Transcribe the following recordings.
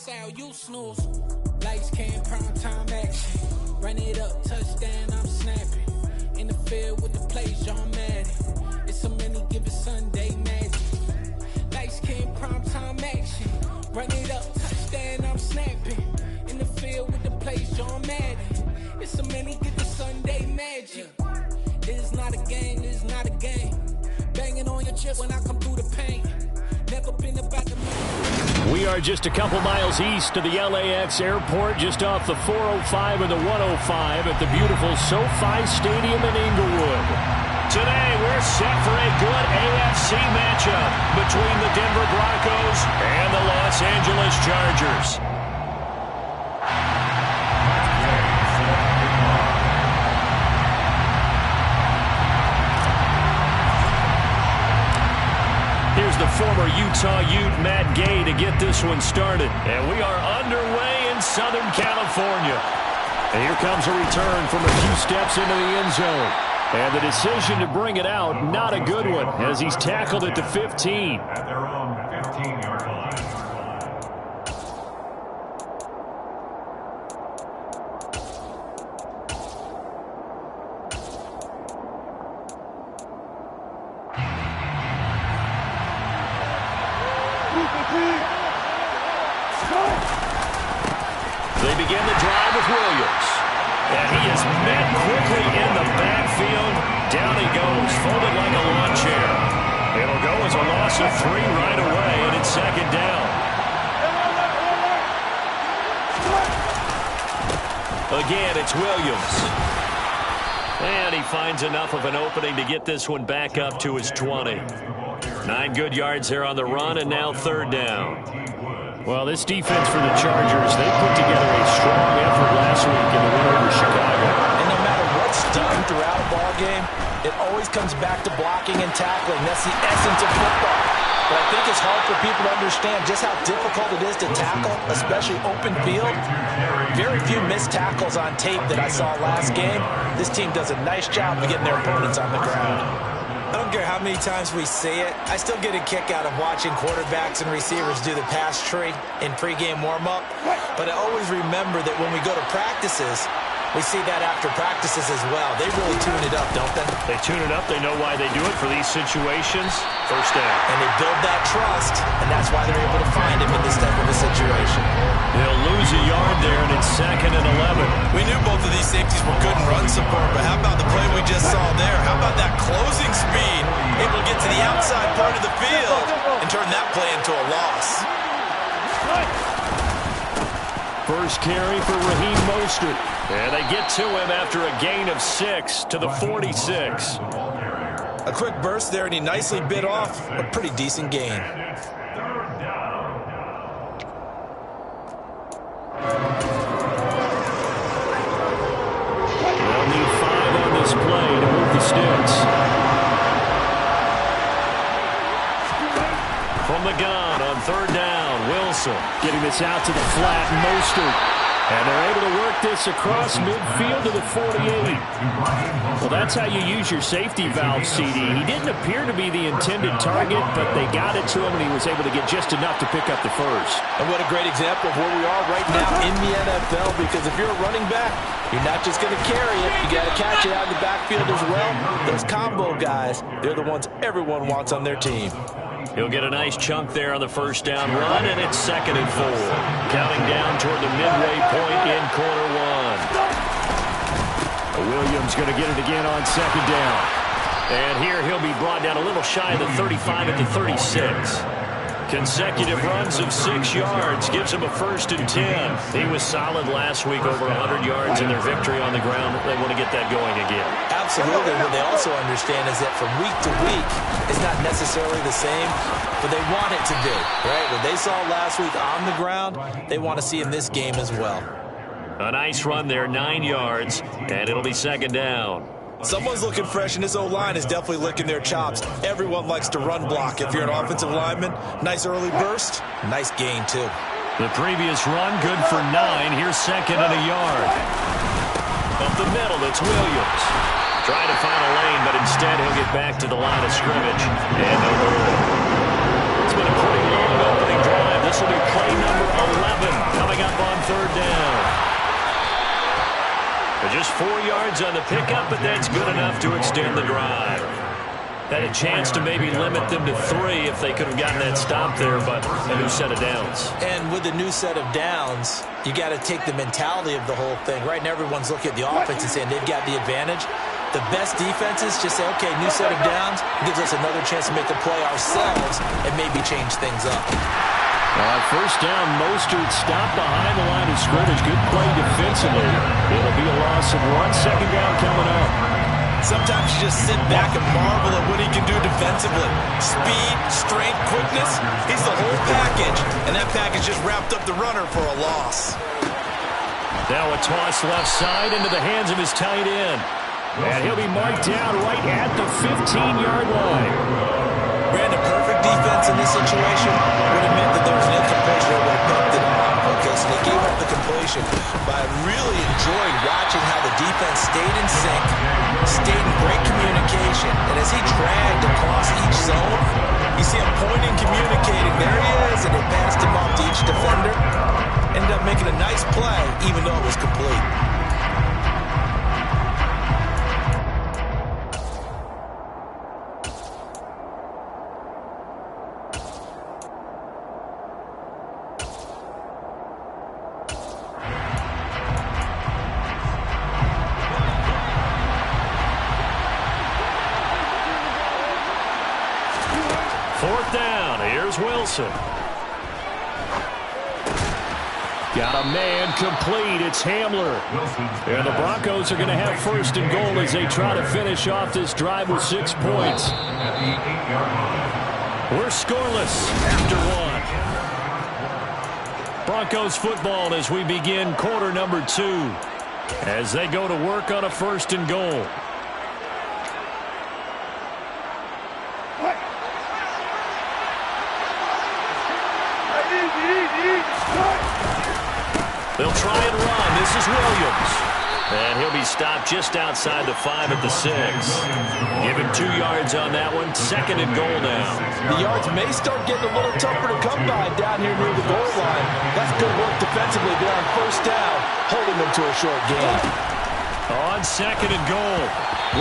How you snooze. Lights came, prime time action. Run it up, touchdown, I'm snapping. In the field with the plays, John Madden. It's so many given Sunday magic. Lights came, prime time action. Run it up, touchdown, I'm snapping. In the field with the plays, John Madden. It's so many given Sunday magic. This is not a game, this is not a game. Banging on your chest when I come through the paint. Never been about the money. We are just a couple miles east of the LAX airport, just off the 405 and the 105 at the beautiful SoFi Stadium in Inglewood. Today, we're set for a good AFC matchup between the Denver Broncos and the Los Angeles Chargers. Here's the former Utah Ute, Matt Gay, to get this one started. And we are underway in Southern California. And here comes a return from a few steps into the end zone. And the decision to bring it out, not a good one, as he's tackled at the 15. At their own 15-yard line. They begin the drive with Williams. And he is met quickly in the backfield. Down he goes, folded like a lawn chair. It'll go as a loss of 3 right away, and it's second down. Again, it's Williams. And he finds enough of an opening to get this one back up to his 20. 9 good yards there on the run, and now third down. Well, this defense for the Chargers, they put together a strong effort last week in the win over Chicago. And no matter what's done throughout a ball game, it always comes back to blocking and tackling. That's the essence of football. But I think it's hard for people to understand just how difficult it is to tackle, especially open field. Very few missed tackles on tape that I saw last game. This team does a nice job of getting their opponents on the ground. I don't care how many times we say it, I still get a kick out of watching quarterbacks and receivers do the pass tree in pregame warm-up. But I always remember that when we go to practices, we see that after practices as well. They really tune it up, don't they? They tune it up. They know why they do it for these situations. First down. And they build that trust, and that's why they're able to find him in this type of a situation. They'll lose a yard there, and it's 2nd and 11. We knew both of these safeties were good in run support, but how about the play we just saw there? How about that closing speed? Able to get to the outside part of the field and turn that play into a loss. First carry for Raheem Mostert. And they get to him after a gain of 6 to the 46. A quick burst there, and he nicely bit off a pretty decent gain. They'll need 5 on this play to move the sticks. From the gun on third down, Wilson Getting this out to the flat, Mostert. And they're able to work this across midfield to the 48. Well, that's how you use your safety valve, CD. He didn't appear to be the intended target, but they got it to him, and he was able to get just enough to pick up the first. And what a great example of where we are right now in the NFL, because if you're a running back, you're not just going to carry it. You got to catch it out in the backfield as well. Those combo guys, they're the ones everyone wants on their team. He'll get a nice chunk there on the first down run, and it's 2nd and 4. Counting down toward the midway point in quarter 1. Williams going to get it again on 2nd down. And here he'll be brought down a little shy of the 35 at the 36. Consecutive runs of 6 yards gives him a 1st and 10. He was solid last week, over 100 yards in their victory on the ground. They want to get that going again. Absolutely. What they also understand is that from week to week, it's not necessarily the same, but they want it to be, right? What they saw last week on the ground, they want to see in this game as well. A nice run there, 9 yards, and it'll be 2nd down. Someone's looking fresh, and this O-line is definitely licking their chops. Everyone likes to run block. If you're an offensive lineman, nice early burst, nice gain, too. The previous run, good for 9. Here's 2nd and a yard. Up the middle, it's Williams. Trying to find a lane, but instead he'll get back to the line of scrimmage. And it's been a pretty long opening drive This will be play number 11 coming up on third down. Just 4 yards on the pickup, but that's good enough to extend the drive. Had a chance to maybe limit them to 3 if they could have gotten that stop there, but a new set of downs. And with the new set of downs, you got to take the mentality of the whole thing. Right now, everyone's looking at the offense and saying they've got the advantage. The best defenses just say, okay, new set of downs gives us another chance to make a play ourselves and maybe change things up. First down, Mostert stopped behind the line of scrimmage. Good play defensively. It'll be a loss of 1. Second down coming up. Sometimes you just sit back and marvel at what he can do defensively. Speed, strength, quickness. He's the whole package. And that package just wrapped up the runner for a loss. Now a toss left side into the hands of his tight end. And he'll be marked down right at the 15-yard line. Brandon, perfect defense in this situation would have meant that there was an incompletion that would have picked it off. Okay, so they gave up the completion. But I really enjoyed watching how the defense stayed in sync, stayed in great communication, and as he dragged across each zone, you see him pointing, communicating. There he is, and they passed him off to each defender. Ended up making a nice play, even though it was complete. Fourth down. Here's Wilson. Got a man complete. It's Hamler. And the Broncos are going to have first and goal as they try to finish off this drive with 6 points. We're scoreless after 1. Broncos football as we begin quarter number 2. As they go to work on a first and goal. They'll try and run. This is Williams. And he'll be stopped just outside the 5 at the 6. Give him 2 yards on that one. Second and goal now. The yards may start getting a little tougher to come by down here near the goal line. That's good work defensively there on first down, holding them to a short gain. On second and goal.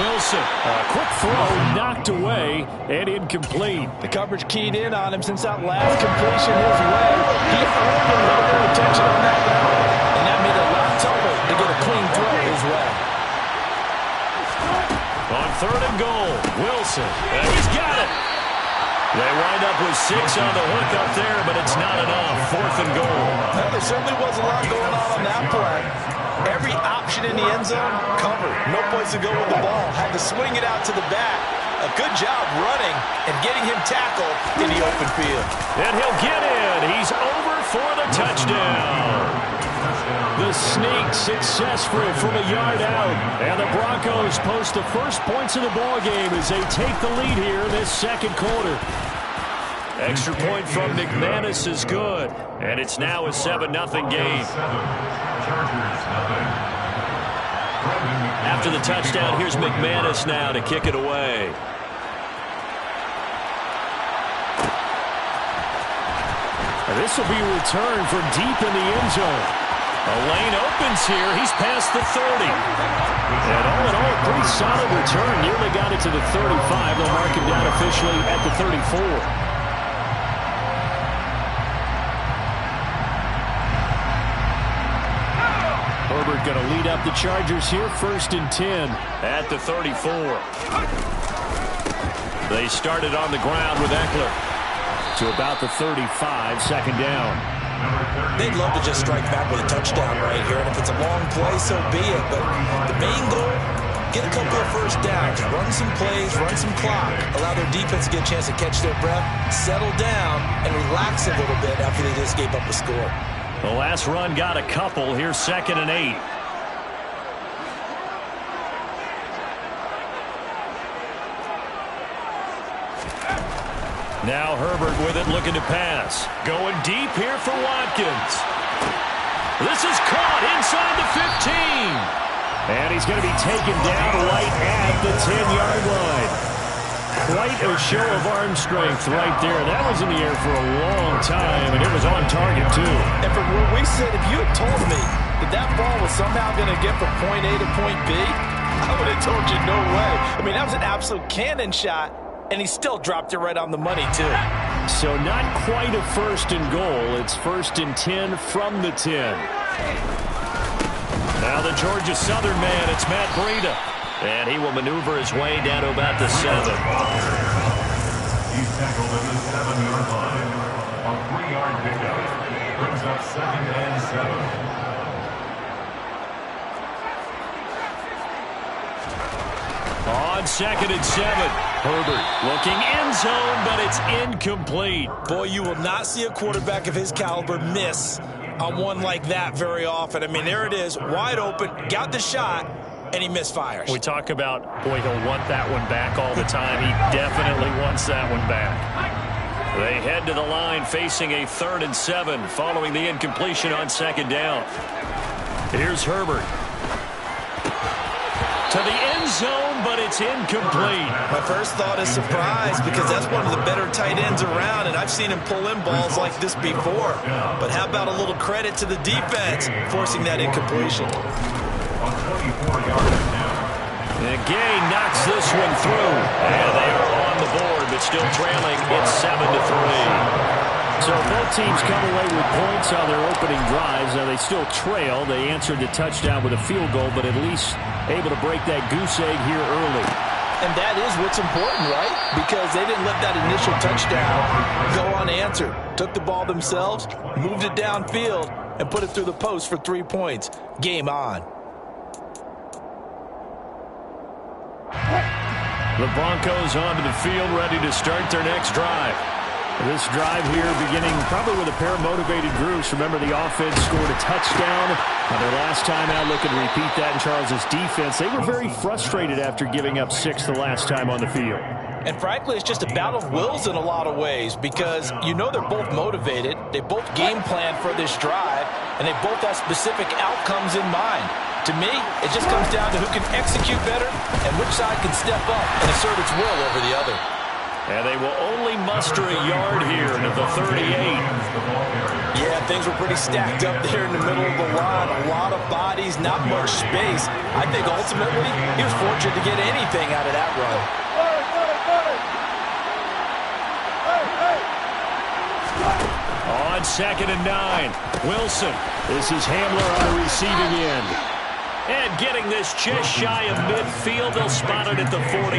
Wilson, a quick throw, knocked away, and incomplete. The coverage keyed in on him since that last completion his way. He earned a little more attention on that route, and that made it a lot tougher to get a clean throw his way. On third and goal, Wilson, and he's got it. They wind up with 6 on the hook up there, but it's not enough. Fourth and goal. Well, there certainly was a lot going on that play. Every option in the end zone covered. No place to go with the ball. Had to swing it out to the back. A good job running and getting him tackled in the open field. And he'll get in. He's over for the touchdown. The sneak successful from a yard out. And the Broncos post the first points of the ball game as they take the lead here in this second quarter. Extra point from McManus is good. And it's now a 7-0 game. After the touchdown, here's McManus now to kick it away. This will be a return from deep in the end zone. A lane opens here. He's past the 30. And all in all, a pretty solid return. Nearly got it to the 35. They'll mark him down officially at the 34. Herbert going to lead up the Chargers here, 1st and 10. At the 34. They started on the ground with Eckler. To about the 35, second down. They'd love to just strike back with a touchdown right here, and if it's a long play, so be it. But the main goal, get a couple of first downs, run some plays, run some clock, allow their defense to get a chance to catch their breath, settle down, and relax a little bit after they just gave up a score. The last run got a couple. Here's 2nd and 8. Now Herbert with it, looking to pass. Going deep here for Watkins. This is caught inside the 15. And he's going to be taken down right at the 10-yard line. Quite a show of arm strength right there. That was in the air for a long time, and it was on target, too. And from where we sit, if you had told me that ball was somehow going to get from point A to point B, I would have told you no way. I mean, that was an absolute cannon shot, and he still dropped it right on the money, too. So not quite a first and goal. It's 1st and 10 from the 10. Now the Georgia Southern man, it's Matt Breida. And he will maneuver his way down to about the 7. He's tackled at the 7-yard line. A 3-yard pickup brings up 2nd and 7. On 2nd and 7, Herbert looking end zone, but it's incomplete. Boy, you will not see a quarterback of his caliber miss on one like that very often. I mean, there it is, wide open, got the shot, and he misfires. We talk about, boy, he'll want that one back all the time. He definitely wants that one back. They head to the line facing a 3rd and 7 following the incompletion on 2nd down. Here's Herbert. To the end zone, but it's incomplete. My first thought is surprise because that's one of the better tight ends around, and I've seen him pull in balls like this before. But how about a little credit to the defense forcing that incompletion? And Gay knocks this one through. And they are on the board, but still trailing. It's 7-3. So both teams come away with points on their opening drives. Now they still trail. They answered the touchdown with a field goal, but at least able to break that goose egg here early. And that is what's important, right? Because they didn't let that initial touchdown go unanswered. Took the ball themselves, moved it downfield, and put it through the post for 3 points. Game on. The Broncos onto the field, ready to start their next drive. This drive here beginning probably with a pair of motivated groups. Remember, the offense scored a touchdown on their last time out. Looking to repeat that in Charles's defense. They were very frustrated after giving up 6 the last time on the field. And frankly, it's just a battle of wills in a lot of ways because you know they're both motivated. They both game plan for this drive, and they both have specific outcomes in mind. To me, it just comes down to who can execute better and which side can step up and assert its will over the other. And they will only muster a yard here at the 38. Yeah, things were pretty stacked up there in the middle of the line. A lot of bodies, not much space. I think ultimately he was fortunate to get anything out of that run. On 2nd and 9, Wilson. This is Hamler on the receiving end. And getting this just shy of midfield, they'll spot it at the 49.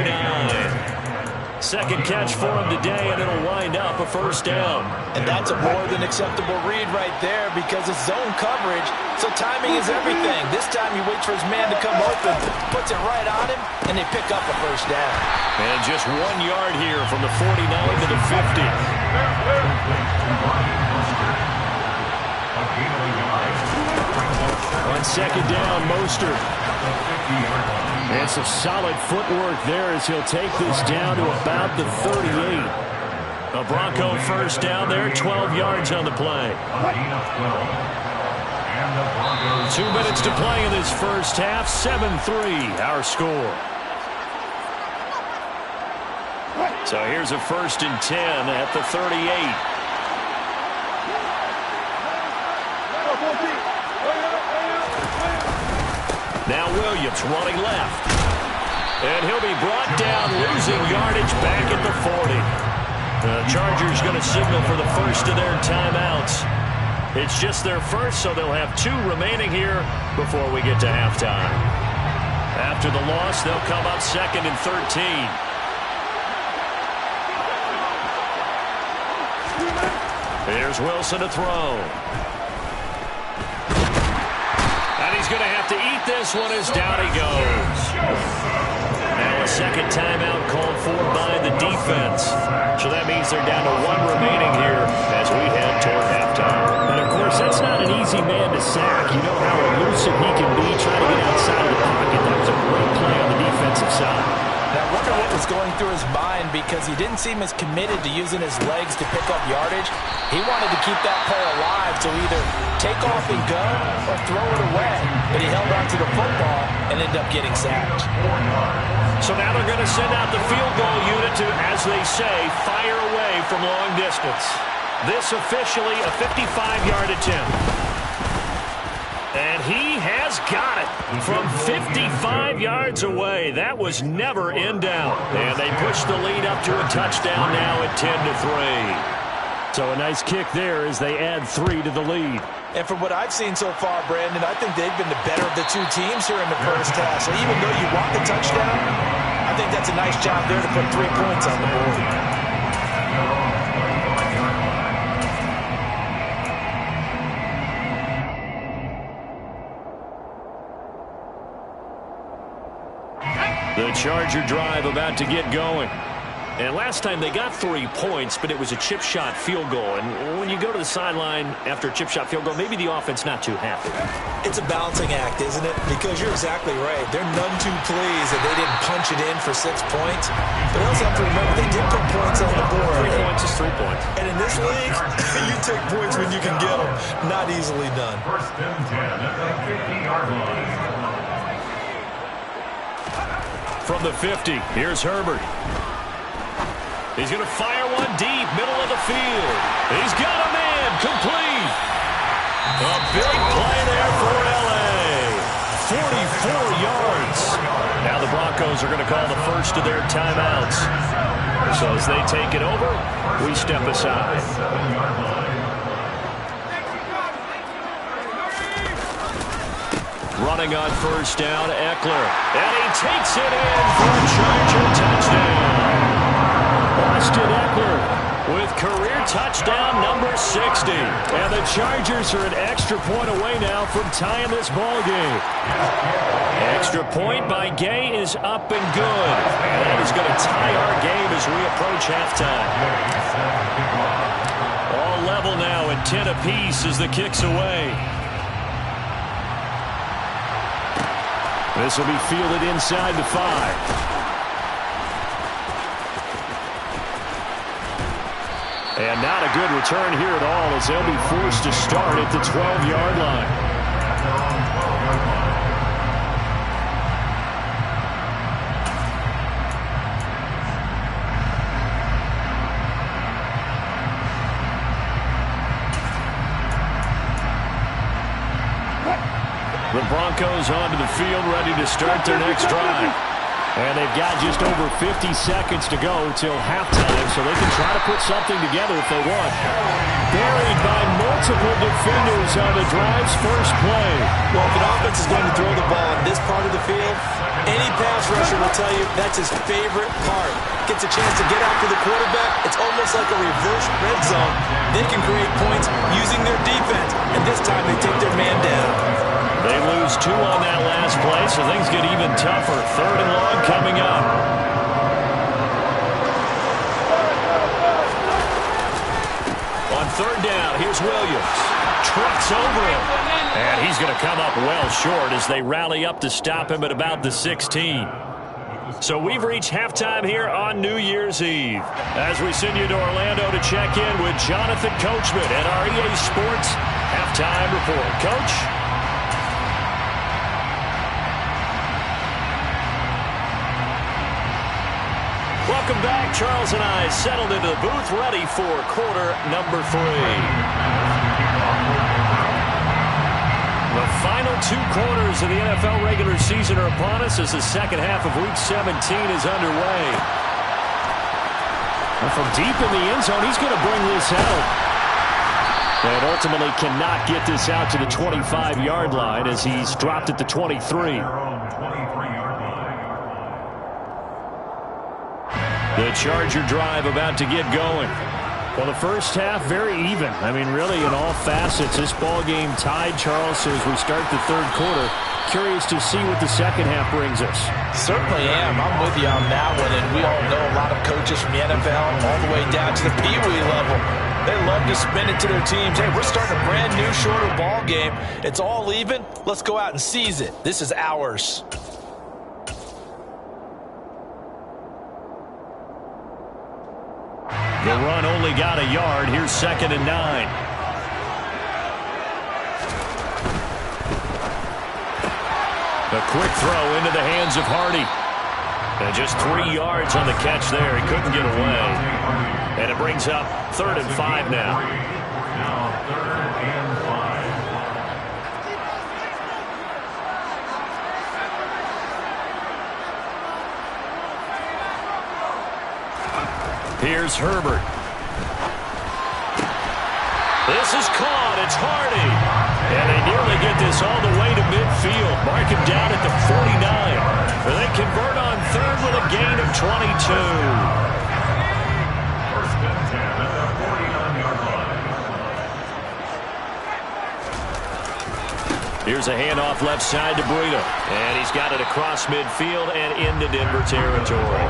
Second catch for him today, and it'll wind up a 1st down. And that's a more than acceptable read right there because it's zone coverage, so timing is everything. This time he waits for his man to come open, puts it right on him, and they pick up a 1st down. And just 1 yard here from the 49 to the 50. On 2nd down, Mostert. And some solid footwork there as he'll take this down to about the 38. A Bronco 1st down there, 12 yards on the play. 2 minutes to play in this first half, 7-3 our score. So here's a 1st and 10 at the 38. Now Williams running left. And he'll be brought down, losing yardage back at the 40. The Chargers going to signal for the first of their timeouts. It's just their first, so they'll have 2 remaining here before we get to halftime. After the loss, they'll come up 2nd and 13. Here's Wilson to throw. And he's going to have to eat this one as down he goes. Now a second timeout called for by the defense. So that means they're down to 1 remaining here as we head toward halftime. And of course, that's not an easy man to sack. You know how elusive he can be trying to get outside of the pocket. That was a great play on the defensive side. Now, I wonder what was going through his mind because he didn't seem as committed to using his legs to pick up yardage. He wanted to keep that play alive to either take off and go or throw it away. But he held on to the football and ended up getting sacked. So now they're going to send out the field goal unit to as they say, fire away from long distance. This officially a 55-yard attempt. And he has got it from 55 yards away. That was never in doubt. And they push the lead up to a touchdown now at 10-3. So a nice kick there as they add 3 to the lead. And from what I've seen so far, Brandon, I think they've been the better of the two teams here in the first half. So even though you want the touchdown, I think that's a nice job there to put 3 points on the board. The Charger drive about to get going. And last time they got 3 points, but it was a chip shot field goal. And when you go to the sideline after a chip shot field goal, maybe the offense not too happy. It's a balancing act, isn't it? Because you're exactly right. They're none too pleased that they didn't punch it in for 6 points. But also have to remember, they did put points on the board. 3 points is 3 points. And in this league, you take points when you can get them. Not easily done. First and 10 at the 50-yard line. From the 50, here's Herbert. He's going to fire one deep, middle of the field. He's got a man, complete. A big play there for L.A. 44 yards. Now the Broncos are going to call the first of their timeouts. So as they take it over, we step aside. Running on first down, Eckler. And he takes it in for a Charger touchdown. Austin Eckler with career touchdown number 60. And the Chargers are an extra point away now from tying this ball game. Extra point by Gay is up and good. And that is going to tie our game as we approach halftime. All level now at 10 apiece as the kick's away. This will be fielded inside the 5. And not a good return here at all as they'll be forced to start at the 12-yard line. The Broncos onto the field, ready to start their next drive. And they've got just over 50 seconds to go till halftime, so they can try to put something together if they want. Buried by multiple defenders on the drive's first play. Well, if an offense is going to throw the ball in this part of the field, any pass rusher will tell you that's his favorite part. Gets a chance to get after the quarterback. It's almost like a reverse red zone. They can create points using their defense, and this time they take their man down. They lose 2 on that last play, so things get even tougher. 3rd and long coming up. On 3rd down, here's Williams. Trucks over him. And he's going to come up well short as they rally up to stop him at about the 16. So we've reached halftime here on New Year's Eve. As we send you to Orlando to check in with Jonathan Coachman at our EA Sports Halftime Report. Coach? Welcome back. Charles and I settled into the booth, ready for quarter number 3. The final 2 quarters of the NFL regular season are upon us as the second half of Week 17 is underway. And from deep in the end zone, he's going to bring this out. And ultimately cannot get this out to the 25-yard line as he's dropped at the 23. The Charger drive about to get going. Well, the first half, very even. I mean, really, in all facets, this ball game tied, Charles. So as we start the 3rd quarter, curious to see what the second half brings us. Certainly am. I'm with you on that one. And we all know a lot of coaches from the NFL all the way down to the Pee Wee level. They love to spin it to their teams. Hey, we're starting a brand new, shorter ball game. It's all even. Let's go out and seize it. This is ours. The run only got a yard. Here's 2nd and 9. A quick throw into the hands of Hardy. And just 3 yards on the catch there. He couldn't get away. And it brings up 3rd and 5 now. Now 3rd and 5. Here's Herbert. This is caught. It's Hardy. And they nearly get this all the way to midfield. Mark him down at the 49. And they convert on 3rd with a gain of 22. First and 10 at the 49-yard line. Here's a handoff left side to Breida. And he's got it across midfield and into Denver territory.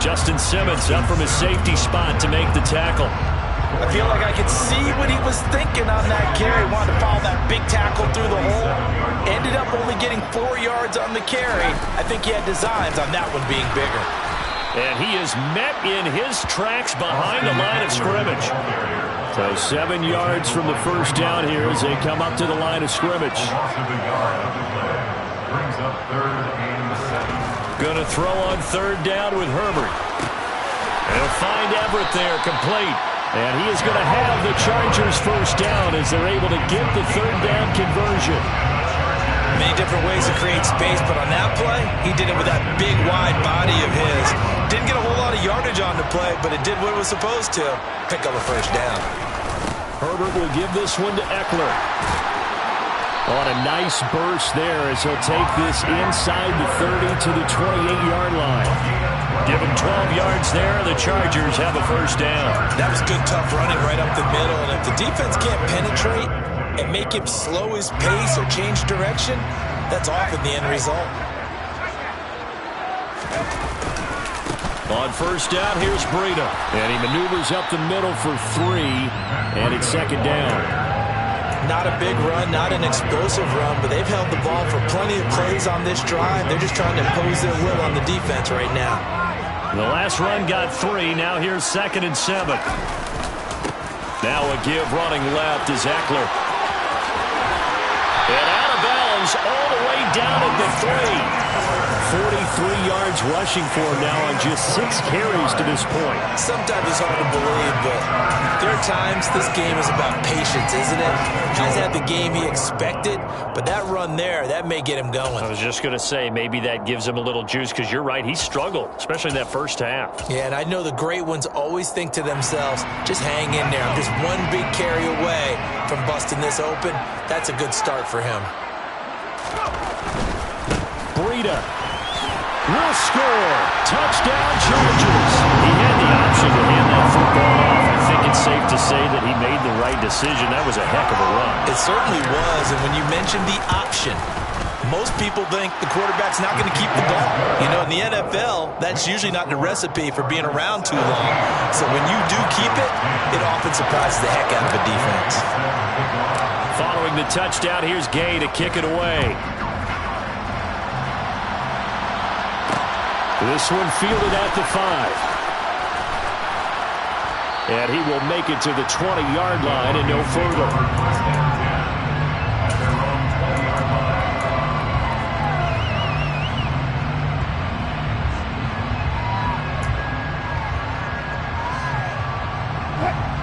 Justin Simmons up from his safety spot to make the tackle. I feel like I could see what he was thinking on that carry. Wanted to follow that big tackle through the hole. Ended up only getting 4 yards on the carry. I think he had designs on that one being bigger. And he is met in his tracks behind the line of scrimmage. So 7 yards from the first down here as they come up to the line of scrimmage. Brings up 3rd and 7. Going to throw on 3rd down with Herbert. They'll find Everett there, complete. And he is going to have the Chargers first down as they're able to get the 3rd down conversion. Many different ways to create space, but on that play, he did it with that big, wide body of his. Didn't get a whole lot of yardage on the play, but it did what it was supposed to. Pick up a first down. Herbert will give this one to Eckler. On a nice burst there as he'll take this inside the 30 to the 28-yard line. Give him 12 yards there. The Chargers have a first down. That was good, tough running right up the middle. And if the defense can't penetrate and make him slow his pace or change direction, that's often the end result. On first down, here's Breida. And he maneuvers up the middle for 3. And it's 2nd down. Not a big run, not an explosive run, but they've held the ball for plenty of plays on this drive. They're just trying to impose their will on the defense right now. The last run got 3. Now here's 2nd and 7. Now a give running left is Eckler. And out of bounds all the way down at the 3. 43 yards rushing for him now on just 6 carries to this point. Sometimes it's hard to believe, but there are times this game is about patience, isn't it? He's had the game he expected, but that run there, that may get him going. I was just going to say, maybe that gives him a little juice, because you're right, he struggled, especially in that first half. Yeah, and I know the great ones always think to themselves, just hang in there. I'm just one big carry away from busting this open. That's a good start for him. Breida will score. Touchdown, Chargers. He had the option to hand that football off. I think it's safe to say that he made the right decision. That was a heck of a run. It certainly was, and when you mentioned the option, most people think the quarterback's not going to keep the ball. You know, in the NFL, that's usually not the recipe for being around too long. So when you do keep it, it often surprises the heck out of a defense. Following the touchdown, here's Gay to kick it away. This one fielded at the 5. And he will make it to the 20-yard line and no further.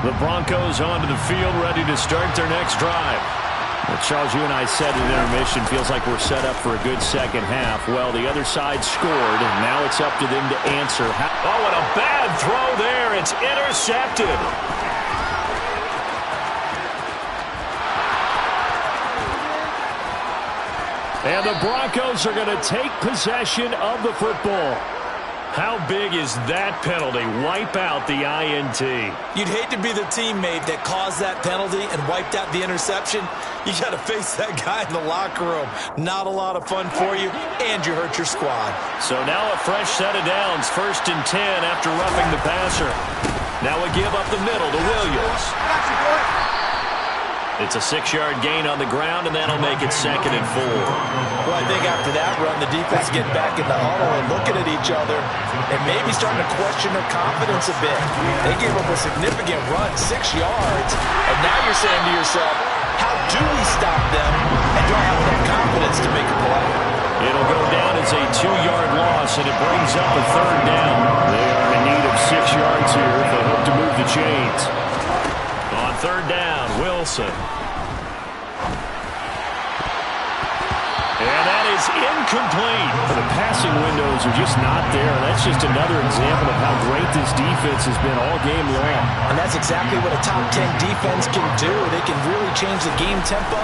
The Broncos onto the field, ready to start their next drive. Well, Charles, you and I said at intermission, feels like we're set up for a good second half. Well, the other side scored, and now it's up to them to answer. Oh, and a bad throw there. It's intercepted. And the Broncos are going to take possession of the football. How big is that penalty? Wipe out the INT. You'd hate to be the teammate that caused that penalty and wiped out the interception. You got to face that guy in the locker room. Not a lot of fun for you, and you hurt your squad. So now a fresh set of downs. 1st and 10 after roughing the passer. Now a give up the middle to Williams. It's a 6-yard gain on the ground, and that'll make it 2nd and 4. Well, I think after that run, the defense get back in the huddle and looking at each other and maybe starting to question their confidence a bit. They gave up a significant run, 6 yards, and now you're saying to yourself, how do we stop them, and do I have enough confidence to make a play? It'll go down as a 2-yard loss, and it brings up a third down. They are in need of 6 yards here if they hope to move the chains. On third down, Wilson. And that is incomplete. The passing windows are just not there. That's just another example of how great this defense has been all game long. And that's exactly what a top 10 defense can do. They can really change the game tempo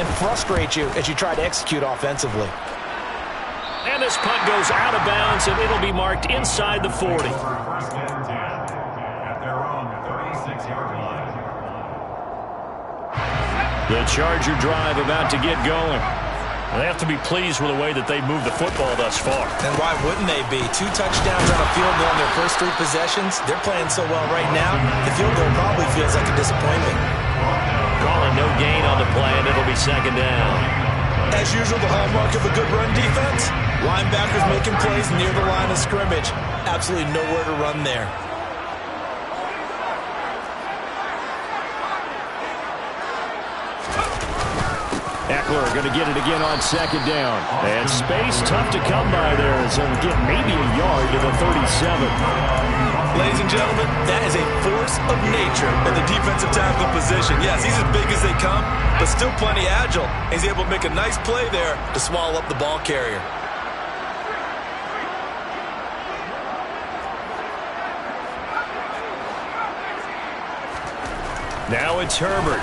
and frustrate you as you try to execute offensively. And this punt goes out of bounds, and it'll be marked inside the 40. First and 10 at their own 36-yard line. The Charger drive about to get going. They have to be pleased with the way that they moved the football thus far. And why wouldn't they be? 2 touchdowns on a field goal in their first 3 possessions. They're playing so well right now, the field goal probably feels like a disappointment. Calling no gain on the play, and it'll be second down. As usual, the hallmark of a good run defense, linebackers making plays near the line of scrimmage. Absolutely nowhere to run there. Eckler going to get it again on second down. And space tough to come by there as they'll get maybe a yard to the 37. Ladies and gentlemen, that is a force of nature in the defensive tackle position. Yes, he's as big as they come, but still plenty agile. He's able to make a nice play there to swallow up the ball carrier. Now it's Herbert.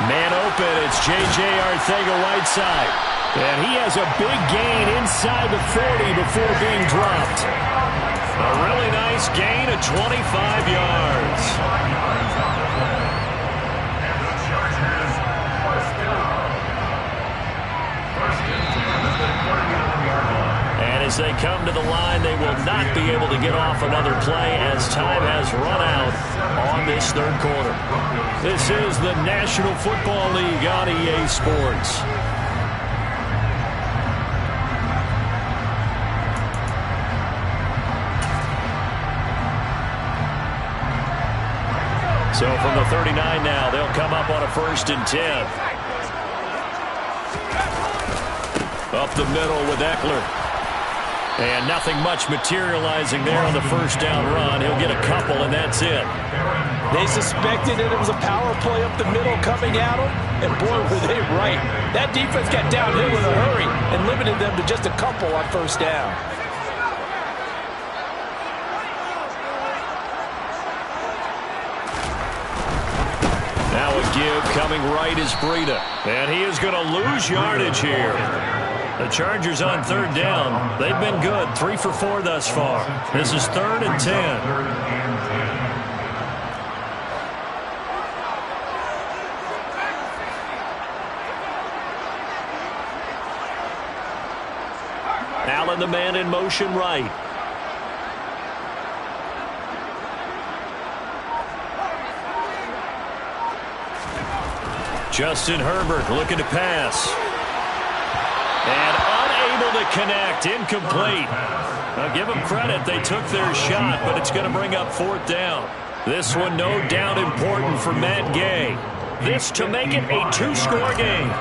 Man open, it's J.J. Arcega-Whiteside. And he has a big gain inside the 40 before being dropped. A really nice gain of 25 yards. And as they come to the line, they will not be able to get off another play as time has run out on this third quarter. This is the National Football League on EA Sports. So from the 39 now, they'll come up on a 1st and 10. Up the middle with Eckler. And nothing much materializing there on the first down run. He'll get a couple, and that's it. They suspected that it was a power play up the middle coming at them, and boy, were they right. That defense got downhill in a hurry and limited them to just a couple on first down. Now a give coming right is Breida. And he is going to lose yardage here. The Chargers on third down. They've been good. 3 for 4 thus far. This is 3rd and 10. Allen, the man in motion right. Justin Herbert looking to pass. And unable to connect. Incomplete. Now give them credit. They took their shot, but it's going to bring up 4th down. This one no doubt important for Matt Gay. This to make it a 2-score game.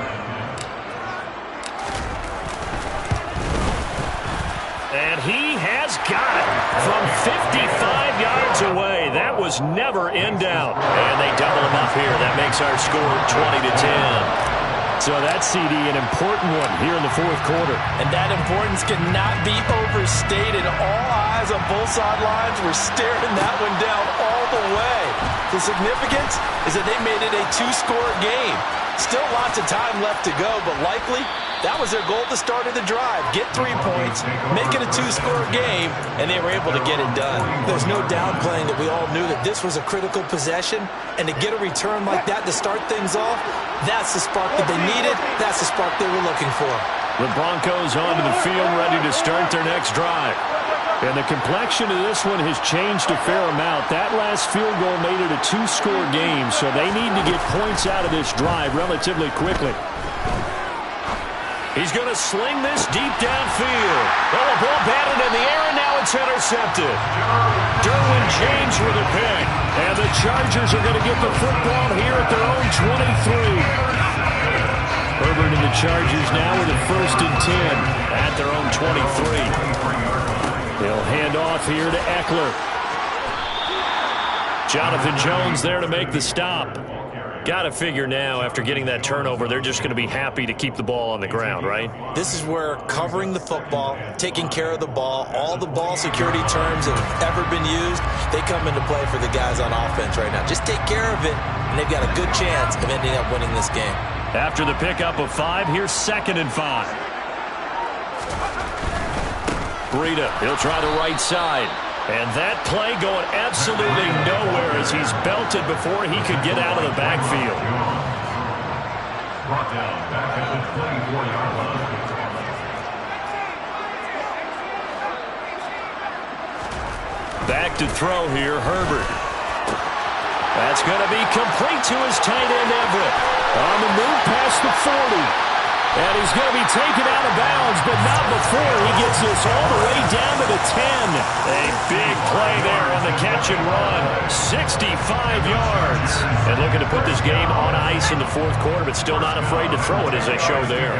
And he has got it from 55 yards away. That was never in doubt. And they double him up here. That makes our score 20-10. So that's, CD, an important one here in the 4th quarter. And that importance cannot be overstated. All eyes on both sidelines were staring that one down all the way. The significance is that they made it a 2-score game. Still lots of time left to go, but likely that was their goal at the start of the drive. Get 3 points, make it a 2-score game, and they were able to get it done. There's no downplaying that we all knew that this was a critical possession, and to get a return like that to start things off, that's the spark that they needed. That's the spark they were looking for. The Broncos onto the field ready to start their next drive. And the complexion of this one has changed a fair amount. That last field goal made it a 2-score game, so they need to get points out of this drive relatively quickly. He's going to sling this deep downfield. Oh, a ball batted in the air, and now it's intercepted. Derwin James with a pick. And the Chargers are going to get the football here at their own 23. Herbert and the Chargers now with a 1st and 10 at their own 23. They'll hand off here to Eckler. Jonathan Jones there to make the stop. Got to figure now, after getting that turnover, they're just going to be happy to keep the ball on the ground, right? This is where covering the football, taking care of the ball, all the ball security terms that have ever been used, they come into play for the guys on offense right now. Just take care of it, and they've got a good chance of ending up winning this game. After the pickup of 5, here's 2nd and 5. Breida, he'll try the right side. And that play going absolutely nowhere as he's belted before he could get out of the backfield. Brought down back at the 24-yard line. Back to throw here, Herbert. That's going to be complete to his tight end, Everett. On the move past the 40. And he's going to be taken out of bounds, but not before he gets this all the way down to the 10. A big play there on the catch and run. 65 yards. And looking to put this game on ice in the 4th quarter, but still not afraid to throw it as they show there.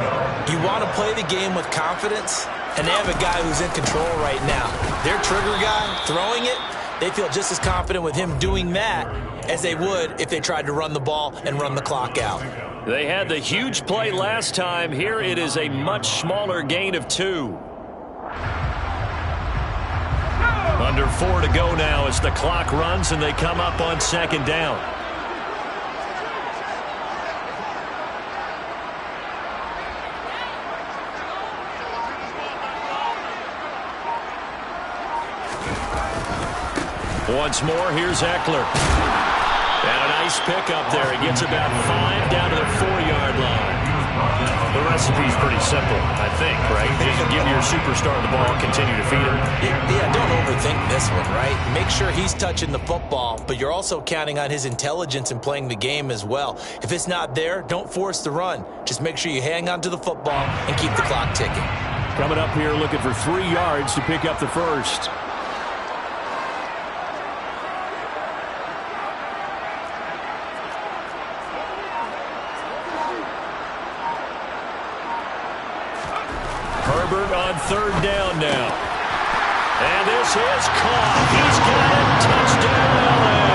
You want to play the game with confidence, and they have a guy who's in control right now. Their trigger guy throwing it, they feel just as confident with him doing that as they would if they tried to run the ball and run the clock out. They had the huge play last time. Here it is a much smaller gain of 2. Under 4 to go now as the clock runs and they come up on 2nd down. Once more, here's Eckler. And a nice pickup there. He gets about 5 down to the 4-yard line. The recipe's pretty simple, I think, right? Just give your superstar the ball, continue to feed him. Yeah, don't overthink this one, right? Make sure he's touching the football, but you're also counting on his intelligence in playing the game as well. If it's not there, don't force the run. Just make sure you hang on to the football and keep the clock ticking. Coming up here looking for 3 yards to pick up the 1st. Herbert on 3rd down now. And this is caught. He's got it. Touchdown, LA.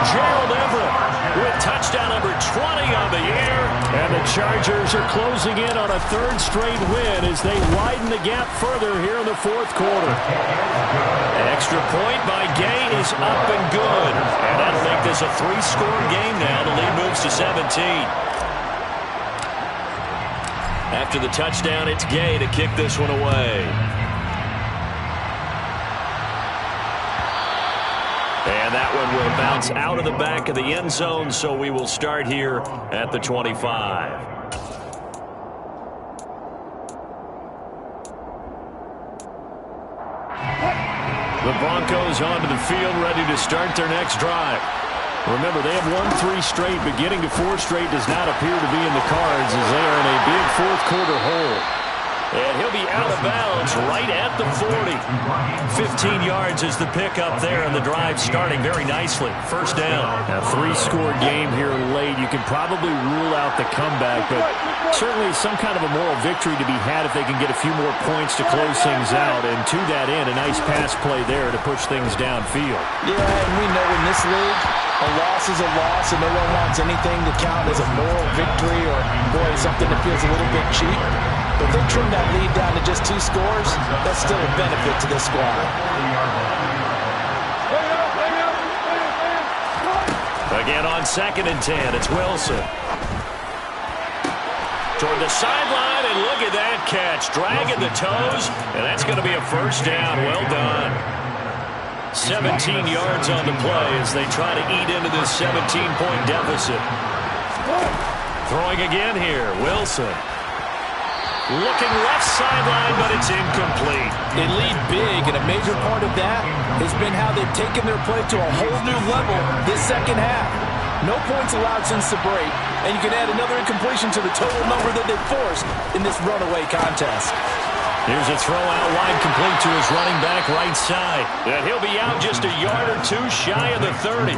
Gerald Everett with touchdown number 20 on the year. And the Chargers are closing in on a 3rd straight win as they widen the gap further here in the 4th quarter. Extra point by Gay is up and good. And that'll make this a 3-score game now. The lead moves to 17. After the touchdown, it's Gay to kick this one away. And that one will bounce out of the back of the end zone, so we will start here at the 25. The Broncos onto the field, ready to start their next drive. Remember, they have won 3 straight. Beginning to 4 straight does not appear to be in the cards as they are in a big 4th quarter hole. And he'll be out of bounds right at the 40. 15 yards is the pickup there, and the drive starting very nicely. 1st down. A 3-score game here late. You can probably rule out the comeback, but certainly some kind of a moral victory to be had if they can get a few more points to close things out. And to that end, a nice pass play there to push things downfield. Yeah, and we know in this league, a loss is a loss, and no one wants anything to count as a moral victory or, boy, something that feels a little bit cheap. But if they trim that lead down to just 2 scores, that's still a benefit to this squad. Again on 2nd and 10, it's Wilson. Toward the sideline, and look at that catch. Dragging the toes, and that's going to be a 1st down. Well done. 17 yards on the play as they try to eat into this 17-point deficit. Throwing again here, Wilson. Looking left sideline, but it's incomplete. They lead big, and a major part of that has been how they've taken their play to a whole new level this 2nd half. No points allowed since the break, and you can add another incompletion to the total number that they've forced in this runaway contest. Here's a throw out wide, complete to his running back right side. And he'll be out just a yard or 22 shy of the 30.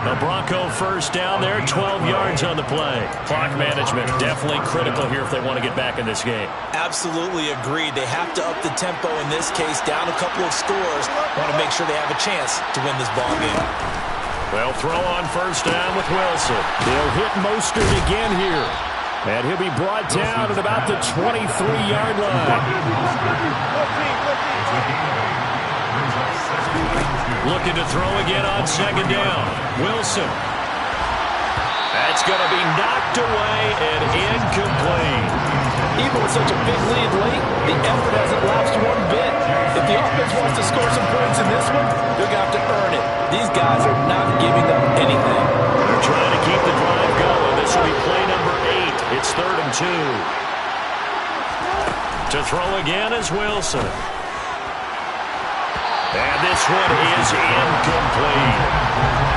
The Bronco first down there, 12 yards on the play. Clock management definitely critical here if they want to get back in this game. Absolutely agreed. They have to up the tempo in this case, down a couple of scores. Want to make sure they have a chance to win this ball game. They'll throw on first down with Wilson. They'll hit Mostert again here. And he'll be brought down at about the 23-yard line. Looking to throw again on second down. Wilson. That's going to be knocked away and incomplete. Even with such a big lead late, the effort hasn't lapsed one bit. If the offense wants to score some points in this one, they're going to have to earn it. These guys are not giving them anything. They're trying to keep the drive going. This will be play number 8. It's 3rd and 2. To throw again is Wilson. And this one is incomplete.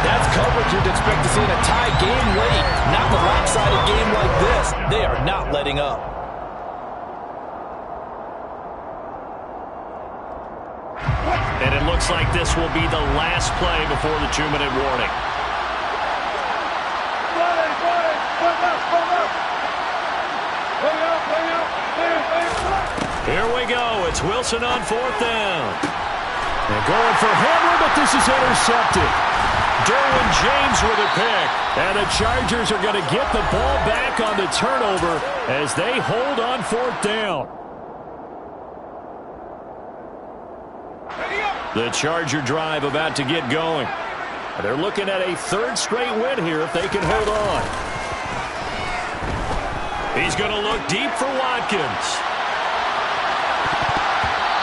That's coverage you'd expect to see in a tie game late. Not in a lopsided game like this. They are not letting up. And it looks like this will be the last play before the 2-minute warning. Here we go. It's Wilson on 4th down. They're going for Hamler, but this is intercepted. Derwin James with a pick. And the Chargers are going to get the ball back on the turnover as they hold on 4th down. The Charger drive about to get going. They're looking at a 3rd straight win here if they can hold on. He's going to look deep for Watkins.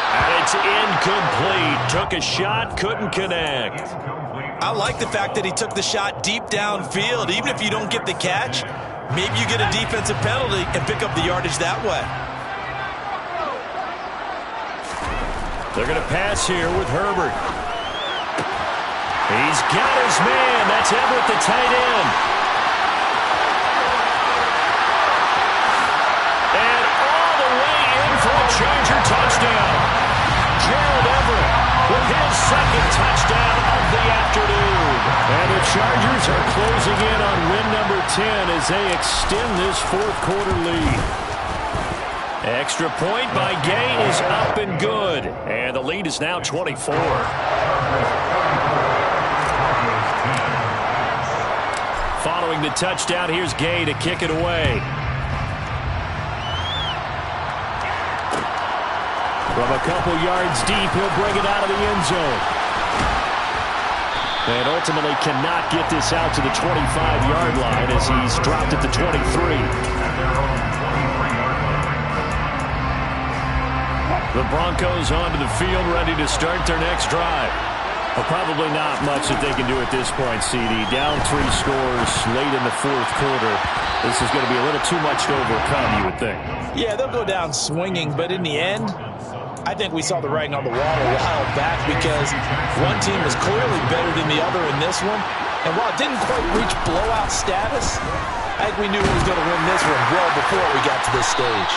And it's incomplete. Took a shot, couldn't connect. I like the fact that he took the shot deep downfield. Even if you don't get the catch, maybe you get a defensive penalty and pick up the yardage that way. They're going to pass here with Herbert. He's got his man. That's Everett, the tight end. And all the way in for a Charger touchdown. Gerald Everett with his 2nd touchdown of the afternoon. And the Chargers are closing in on win number 10 as they extend this 4th quarter lead. Extra point by Gay is up and good. And the lead is now 24. Following the touchdown, here's Gay to kick it away. From a couple yards deep, he'll bring it out of the end zone. And ultimately cannot get this out to the 25-yard line as he's dropped at the 23. The Broncos onto the field, ready to start their next drive. Well, probably not much that they can do at this point, CD. Down 3 scores late in the 4th quarter. This is going to be a little too much to overcome, you would think. Yeah, they'll go down swinging, but in the end, I think we saw the writing on the wall a while back because one team was clearly better than the other in this one. And while it didn't quite reach blowout status, I think we knew who was going to win this one well before we got to this stage.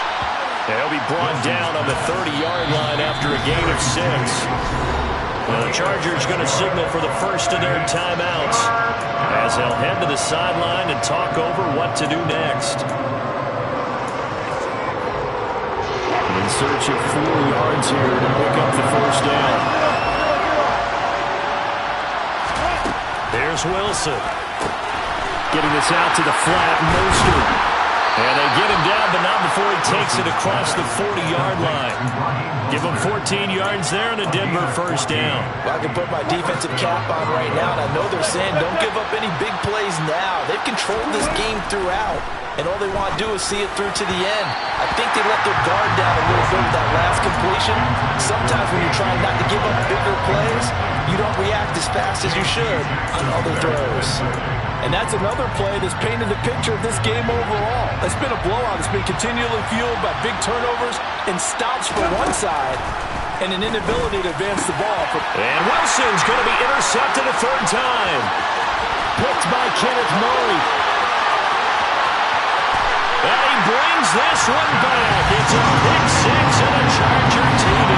They'll be brought down on the 30-yard line after a gain of 6. Well, the Chargers going to signal for the first of their timeouts as they'll head to the sideline and talk over what to do next. In search of 4 yards here to pick up the first down. There's Wilson. Getting this out to the flat, Mostert. And they get him down, but not before he takes it across the 40-yard line. Give him 14 yards there and a Denver first down. Well, I can put my defensive cap on right now, and I know they're saying don't give up any big plays now. They've controlled this game throughout, and all they want to do is see it through to the end. I think they let their guard down a little bit with that last completion. Sometimes when you're trying not to give up bigger plays, you don't react as fast as you should on other throws. And that's another play that's painted the picture of this game overall. It's been a blowout. It's been continually fueled by big turnovers and stops for one side and an inability to advance the ball. And Wilson's going to be intercepted a 3rd time. Picked by Kenneth Murray. And he brings this one back. It's a pick 6 and a Charger TD.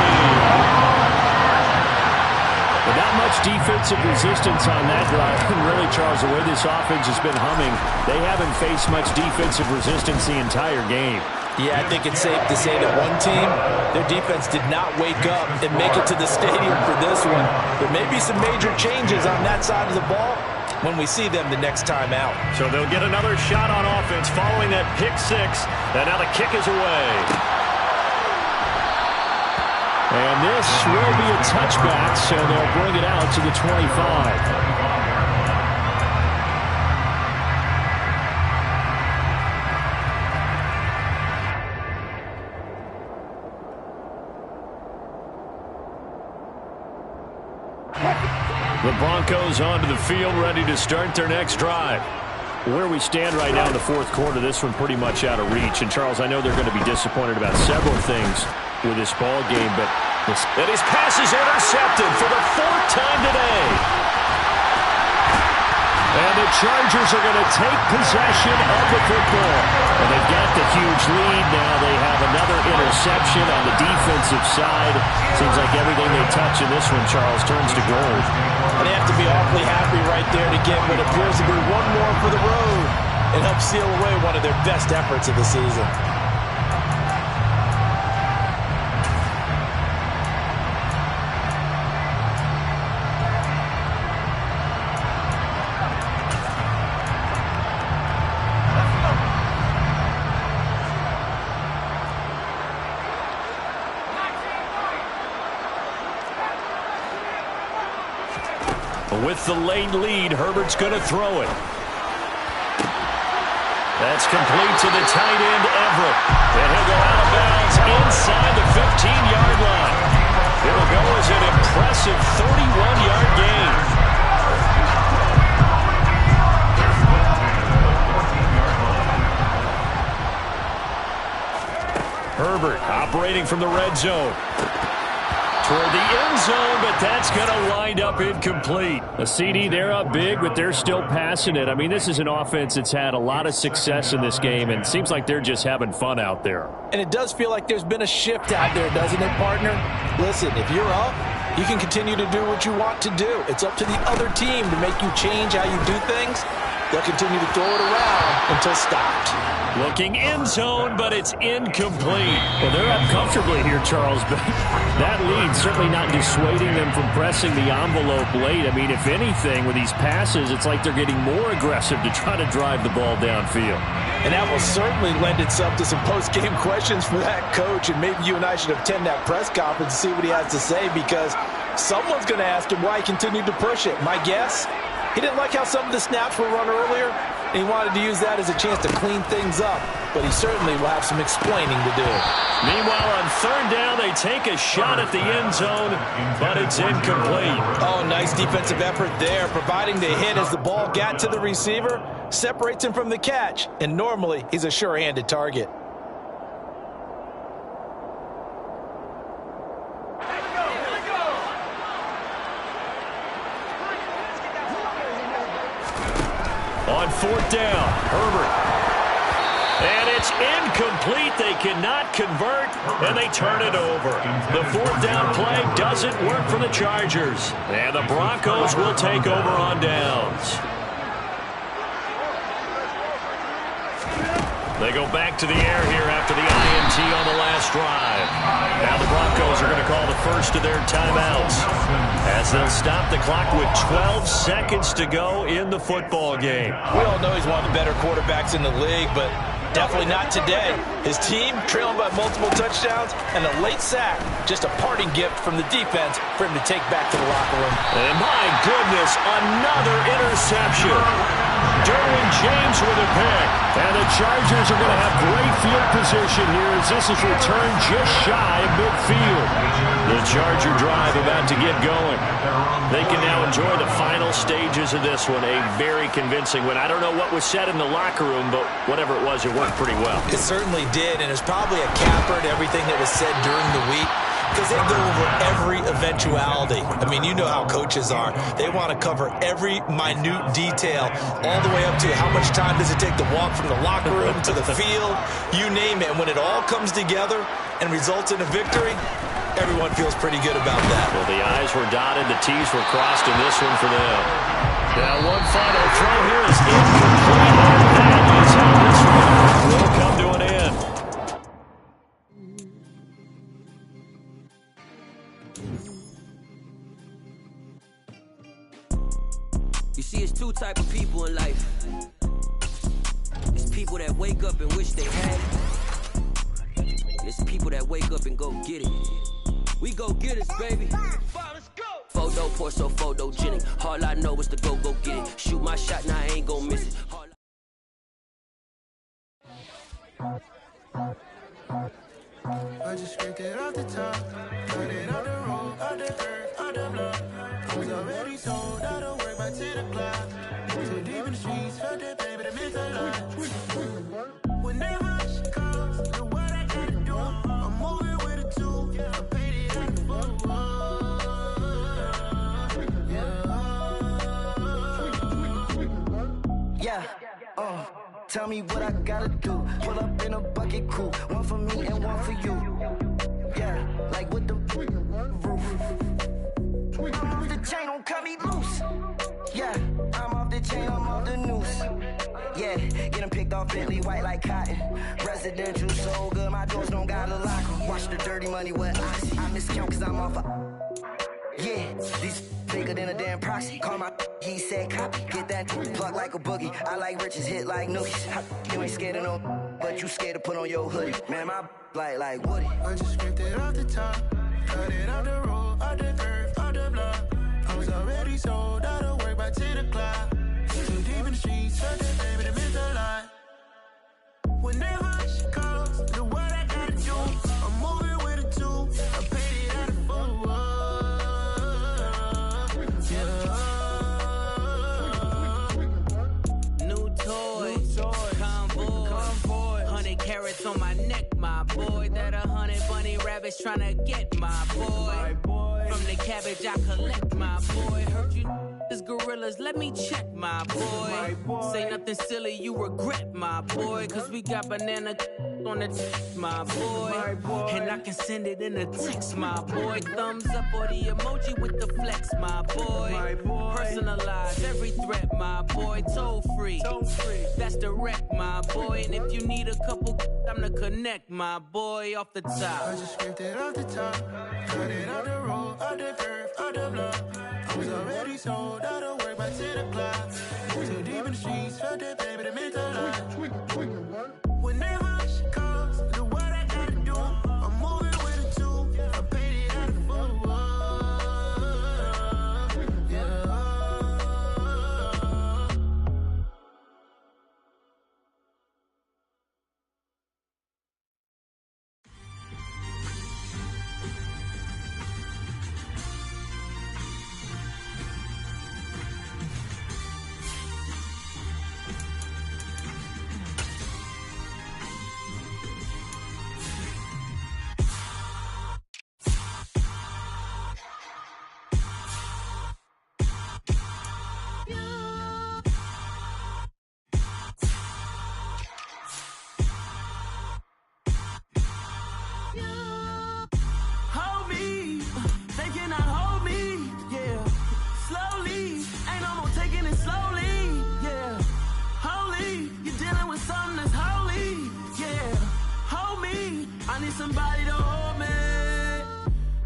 But not much defensive resistance on that drive. And really, Charles, the way this offense has been humming, they haven't faced much defensive resistance the entire game. Yeah, I think it's safe to say that one team, their defense did not wake up and make it to the stadium for this one. There may be some major changes on that side of the ball when we see them the next time out. So they'll get another shot on offense following that pick six. And now the kick is away. And this will be a touchback, so they'll bring it out to the 25. The Broncos onto the field, ready to start their next drive. Where we stand right now in the fourth quarter, this one pretty much out of reach. And, Charles, I know they're going to be disappointed about several things with this ball game, but and his pass is intercepted for the fourth time today. And the Chargers are going to take possession of the football. And they've got the huge lead now. They have another interception on the defensive side. Seems like everything they touch in this one, Charles, turns to gold. And they have to be awfully happy right there to get what appears to be one more for the road and help seal away one of their best efforts of the season. With the late lead, Herbert's going to throw it. That's complete to the tight end, Everett. And he'll go out of bounds inside the 15-yard line. It'll go as an impressive 31-yard gain. Herbert operating from the red zone. Toward the end zone, but that's going to wind up incomplete. A CD, they're up big, but they're still passing it. I mean, this is an offense that's had a lot of success in this game, and it seems like they're just having fun out there. And it does feel like there's been a shift out there, doesn't it, partner? Listen, if you're up, you can continue to do what you want to do. It's up to the other team to make you change how you do things. They'll continue to throw it around until stopped. Looking end zone, but it's incomplete. Well, they're up comfortably here, Charles, but that lead certainly not dissuading them from pressing the envelope late. I mean, if anything, with these passes, it's like they're getting more aggressive to try to drive the ball downfield. And that will certainly lend itself to some post-game questions for that coach, and maybe you and I should attend that press conference and see what he has to say, because someone's going to ask him why he continued to push it. My guess, he didn't like how some of the snaps were run earlier, and he wanted to use that as a chance to clean things up. But he certainly will have some explaining to do. Meanwhile, on third down, they take a shot at the end zone, but it's incomplete. Oh, nice defensive effort there, providing the hit as the ball got to the receiver, separates him from the catch, and normally he's a sure-handed target. On fourth down, Herbert. And it's incomplete. They cannot convert, and they turn it over. The fourth down play doesn't work for the Chargers. And the Broncos will take over on downs. They go back to the air here after the INT on the last drive. Now the Broncos are going to call the first of their timeouts as they'll stop the clock with 12 seconds to go in the football game. We all know he's one of the better quarterbacks in the league, but definitely not today. His team trailing by multiple touchdowns and a late sack. Just a parting gift from the defense for him to take back to the locker room. And my goodness, another interception. Derwin James with a pick. And the Chargers are going to have great field position here as this is returned just shy of midfield. The Charger drive about to get going. They can now enjoy the final stages of this one. A very convincing win. I don't know what was said in the locker room, but whatever it was, it worked pretty well. It certainly did, and it's probably a capper to everything that was said during the week, because they go over every eventuality. I mean, you know how coaches are. They want to cover every minute detail, all the way up to how much time does it take to walk from the locker room to the field, you name it. And when it all comes together and results in a victory, everyone feels pretty good about that. Well, the I's were dotted, the T's were crossed in this one for them. Now one final throw here is incomplete, and that is how this one will come to an end. You see, it's two type of people in life. It's people that wake up and wish they had it. It's people that wake up and go get it. We go get it, baby. Photo pour so photogenic. All I know is to go get it. Shoot my shot, now I ain't gon' miss it. I just scraped it off the top, cut it on the road, on the earth, on the block. I was already sold, I don't work by 10 o'clock. Too deep in the streets, felt that baby, that meant a lot. Whenever she calls, know what I gotta do. I'm moving with a two, I paid it out the full. Yeah, tell me what I gotta do. Pull up in a bucket crew, one for me and one for you. Yeah, like with the roof. I'm off the chain, don't cut me loose. Yeah, I'm off the chain, I'm off the noose. Yeah, getting picked off Bentley, white like cotton. Residential, so good, my doors don't got a lock. Watch the dirty money with oxy. I miscount cause I'm off a... Yeah, these bigger than a damn proxy. Call my he said copy. Get that plug like a boogie. I like riches, hit like nookies. You ain't scared of no, but you scared to put on your hoodie. Man, my like Woody. I just scraped it off the top, cut it on the road, on the earth, on the block. I was already sold, I don't work by 10 o'clock. Too deep in the streets, felt that baby, that meant a lot. Whenever she calls, know what I gotta do. I'm moving with a two, I paid it out of full. Convoy, 100 carats on my neck, my boy. That 100 bunny rabbits tryna get my boy. From the cabbage I collect, my boy. Heard you is gorillas, let me check, my boy. Say nothing silly, you regret, my boy. Cause we got banana on the my boy. And I can send it in a text, my boy. Thumbs up or the emoji with the flex, my boy. Personalize every threat, my boy. Toll free, that's direct, my boy. And if you need a couple, I'm the connect, my boy. Off the top, I just scraped it off the top, cut it on the road, on the earth, on the block. I was already sold, I don't work by 10 o'clock. Too deep in the streets, felt that baby, that meant a lot. Whenever she calls, know what I gotta do. I'm moving with a two, I paid it out of full. Somebody to hold me.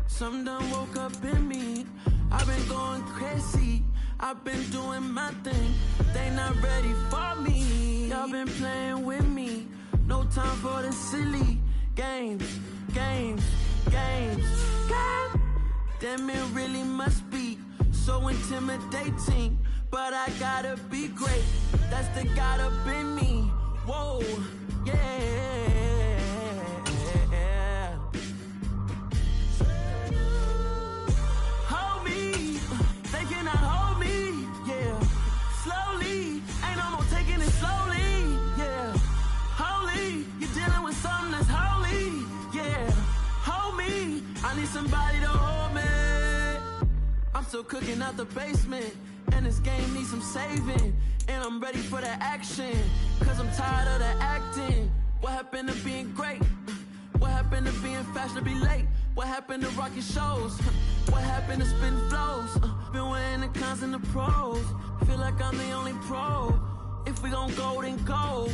Something done woke up in me. I've been going crazy. I've been doing my thing. They not ready for me. Y'all been playing with me. No time for the silly games. God damn, it really must be so intimidating. But I gotta be great. That's the God up in me. Whoa, yeah. Somebody to hold me. I'm still cooking out the basement, and this game needs some saving. And I'm ready for the action, cause I'm tired of the acting. What happened to being great? What happened to being fashionably late? What happened to rocking shows? What happened to spitting flows? Been weighing the cons and the pros. Feel like I'm the only pro. If we gon' go, then go.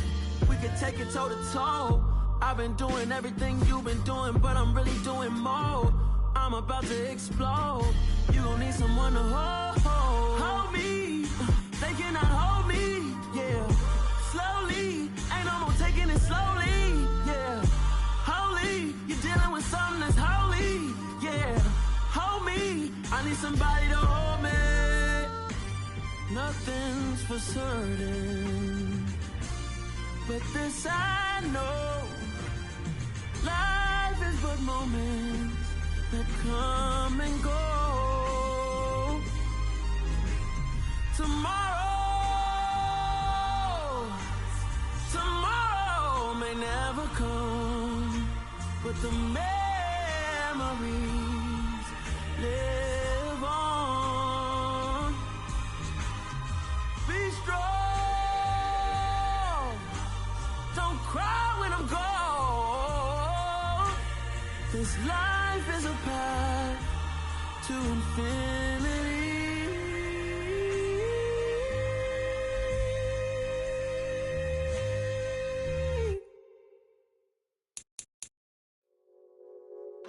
We can take it toe to toe. I've been doing everything you've been doing, but I'm really doing more. I'm about to explode. You gon' need someone to hold me. They cannot hold me, yeah. Slowly, ain't no more taking it slowly, yeah. Holy, you're dealing with something that's holy, yeah. Hold me, I need somebody to hold me. Nothing's for certain, but this I know. Life is but moments that come and go. Tomorrow may never come, but the memories live on. Be strong, don't cry when I'm gone. This life is a path to infinity.